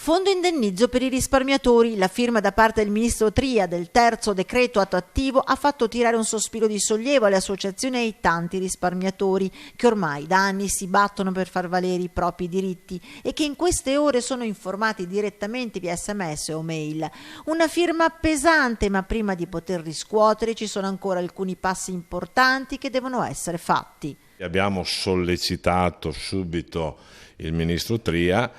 Fondo indennizzo per i risparmiatori. La firma da parte del ministro Tria del terzo decreto attuativo ha fatto tirare un sospiro di sollievo alle associazioni e ai tanti risparmiatori che ormai da anni si battono per far valere i propri diritti e che in queste ore sono informati direttamente via SMS o mail. Una firma pesante, ma prima di poter riscuotere ci sono ancora alcuni passi importanti che devono essere fatti. Abbiamo sollecitato subito il ministro Tria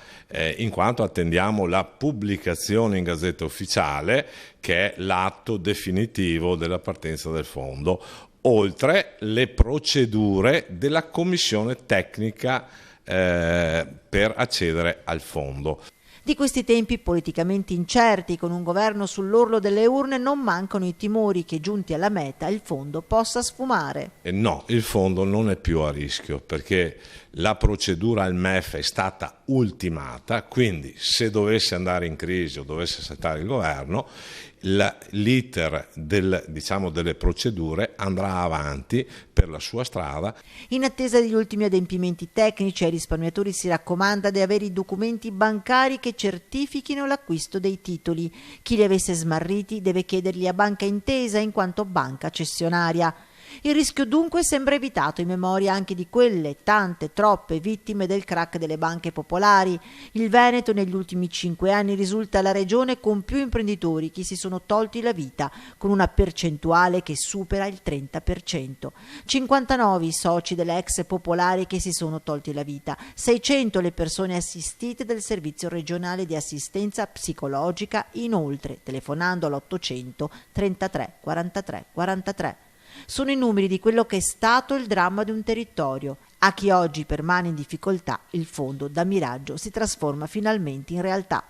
in quanto attendiamo la pubblicazione in Gazzetta Ufficiale, che è l'atto definitivo della partenza del fondo, oltre le procedure della commissione tecnica per accedere al fondo. Di questi tempi politicamente incerti, con un governo sull'orlo delle urne, non mancano i timori che, giunti alla meta, il fondo possa sfumare. No, il fondo non è più a rischio perché la procedura al MEF è stata ultimata, quindi se dovesse andare in crisi o dovesse saltare il governo, l'iter delle procedure andrà avanti per la sua strada. In attesa degli ultimi adempimenti tecnici, ai risparmiatori si raccomanda di avere i documenti bancari che certifichino l'acquisto dei titoli. Chi li avesse smarriti deve chiederli a Banca Intesa in quanto banca cessionaria. Il rischio dunque sembra evitato in memoria anche di quelle tante, troppe vittime del crack delle banche popolari. Il Veneto negli ultimi 5 anni risulta la regione con più imprenditori che si sono tolti la vita, con una percentuale che supera il 30%. 59 i soci delle ex popolari che si sono tolti la vita, 600 le persone assistite del servizio regionale di assistenza psicologica, inoltre telefonando all'800 33 43 43. Sono i numeri di quello che è stato il dramma di un territorio. A chi oggi permane in difficoltà, il fondo da miraggio si trasforma finalmente in realtà.